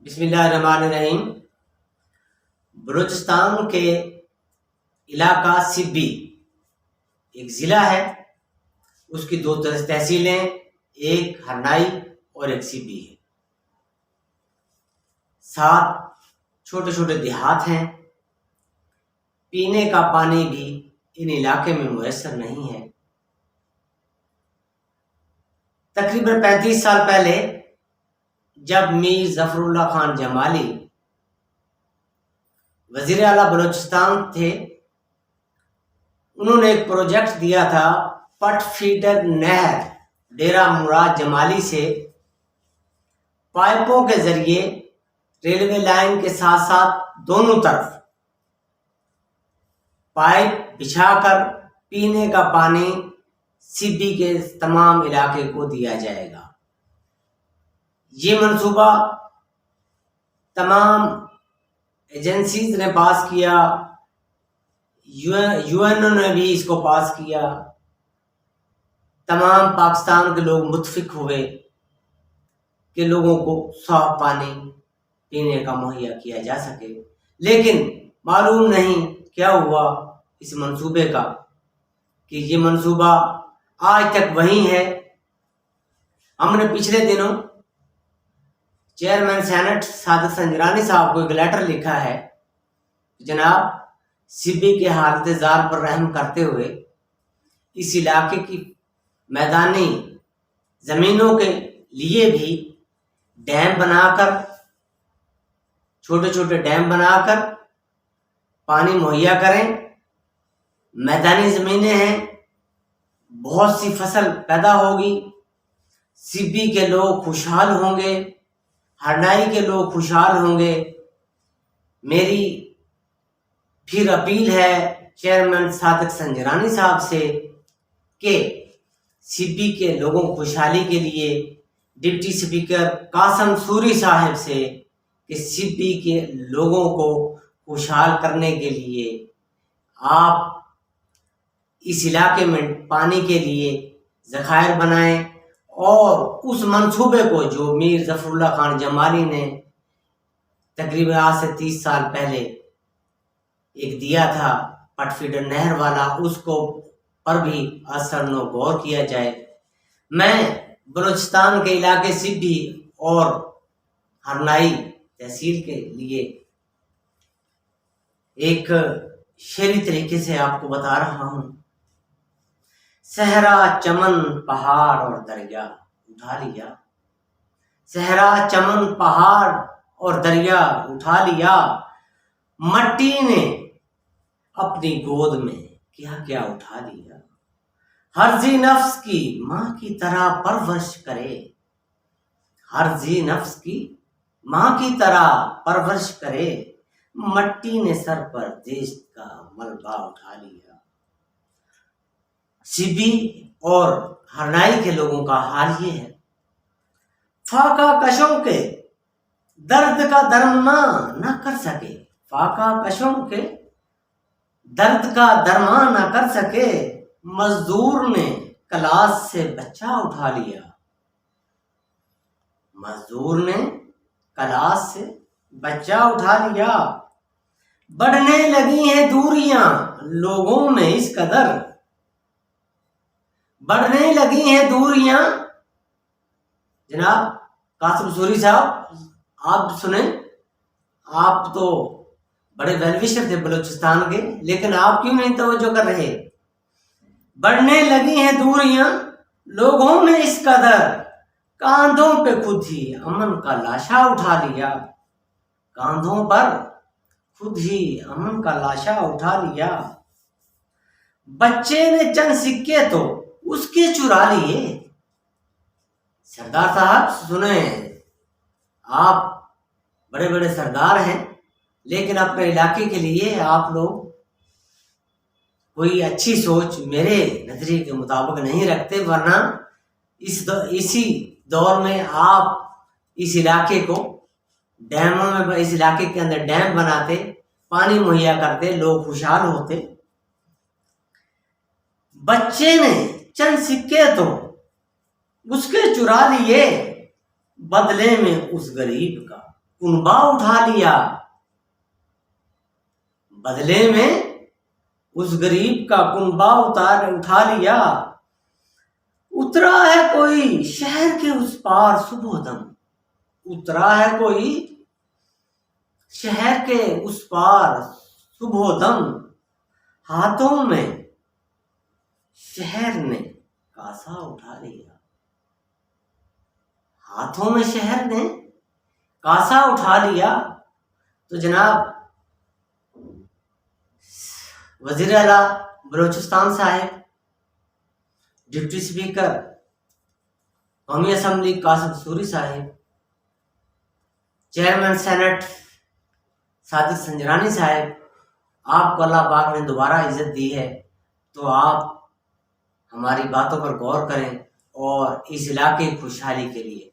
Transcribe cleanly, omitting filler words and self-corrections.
बिस्मिल्लाहिर्रहमानिर्रहीम। बलूचिस्तान के इलाका सिब्बी एक ज़िला है। उसकी दो तहसीलें, एक हरनाई और एक सिब्बी है। 7 छोटे छोटे देहात हैं। पीने का पानी भी इन इलाके में मुयस्सर नहीं है। तकरीबन 35 साल पहले जब मीर ज़फ़रुल्लाह खान जमाली वज़ीर आला बलूचिस्तान थे, उन्होंने एक प्रोजेक्ट दिया था पट फीडर नहर डेरा मुराद जमाली से पाइपों के जरिए रेलवे लाइन के साथ साथ दोनों तरफ पाइप बिछाकर पीने का पानी सिब्बी के तमाम इलाके को दिया जाएगा। ये मंसूबा तमाम एजेंसीज ने पास किया, यूएनओ ने भी इसको पास किया। तमाम पाकिस्तान के लोग मुत्तफिक हुए कि लोगों को साफ पानी पीने का मुहैया किया जा सके। लेकिन मालूम नहीं क्या हुआ इस मंसूबे का कि ये मंसूबा आज तक वही है। हमने पिछले दिनों चेयरमैन सेनेट सादिक संजरानी साहब को एक लेटर लिखा है, जनाब सिब्बी के हालत जार पर रहम करते हुए इस इलाके की मैदानी ज़मीनों के लिए भी डैम बनाकर, छोटे छोटे डैम बनाकर पानी मुहैया करें। मैदानी ज़मीनें हैं, बहुत सी फसल पैदा होगी, सिब्बी के लोग खुशहाल होंगे, हरनाई के लोग खुशहाल होंगे। मेरी फिर अपील है चेयरमैन सादिक संजरानी साहब से कि सिब्बी के लोगों की खुशहाली के लिए डिप्टी स्पीकर कासम सूरी साहब से कि सिब्बी के लोगों को खुशहाल करने के लिए आप इस इलाके में पानी के लिए ज़खायर बनाएं और उस मंसूबे को जो मीर ज़फ़रुल्लाह खान जमाली ने तकरीबन आज से 30 साल पहले एक दिया था पट फीडर नहर वाला, उसको पर भी असर नो गौर किया जाए। मैं बलूचिस्तान के इलाके सिब्बी और हरनाई तहसील के लिए एक शेरी तरीके से आपको बता रहा हूँ। सहरा चमन पहाड़ और दरिया उठा लिया, सहरा चमन पहाड़ और दरिया उठा लिया, मट्टी ने अपनी गोद में क्या क्या उठा लिया। हर जी नफ्स की माँ की तरह परवरिश करे, हर जी नफ्स की माँ की तरह परवरिश करे, मट्टी ने सर पर देश का मलबा उठा लिया। सिब्बी और हरनाई के लोगों का हाल ये है, फाका कशों के दर्द का दरमान न कर सके, फाका कशों के दर्द का दरमान न कर सके, मजदूर ने क्लास से बच्चा उठा लिया, मजदूर ने क्लास से बच्चा उठा लिया। बढ़ने लगी हैं दूरियां लोगों में इस कदर, बढ़ने लगी हैं दूरियां। जनाब कासिम सूरी साहब, आप सुने, आप तो बड़े वेलविशर थे बलूचिस्तान के, लेकिन आप क्यों नहीं तवज्जो कर रहे। बढ़ने लगी हैं दूरियां लोगों में इस कदर, कांधों पे खुद ही अमन का लाशा उठा लिया, कांधों पर खुद ही अमन का लाशा उठा लिया। बच्चे ने चंद सिक्के तो उसके चुरा लिए। सरदार साहब सुने, आप बड़े बड़े सरदार हैं, लेकिन अपने इलाके के लिए आप लोग कोई अच्छी सोच मेरे नजरिए के मुताबिक नहीं रखते, वरना इसी दौर में आप इस इलाके को डैमों में, इस इलाके के अंदर डैम बनाते, पानी मुहैया करते, लोग खुशहाल होते। बच्चे ने चंद सिक्के तो उसके चुरा लिए, बदले में उस गरीब का कुनबा उठा लिया, बदले में उस गरीब का कुनबा उठा लिया। उतरा है कोई शहर के उस पार सुबोदम, उतरा है कोई शहर के उस पार सुबोदम, हाथों में शहर ने कासा उठा लिया, हाथों में शहर ने कासा उठा लिया। तो जनाब वजीर आला बलोचिस्तान साहिब, डिप्टी स्पीकर कौमी असम्बली कासिम सूरी साहिब, चेयरमैन सेनेट सादिक संजरानी साहिब, आपको अल्लाह पाक ने दोबारा इज्जत दी है, तो आप हमारी बातों पर गौर करें और इस इलाके की खुशहाली के लिए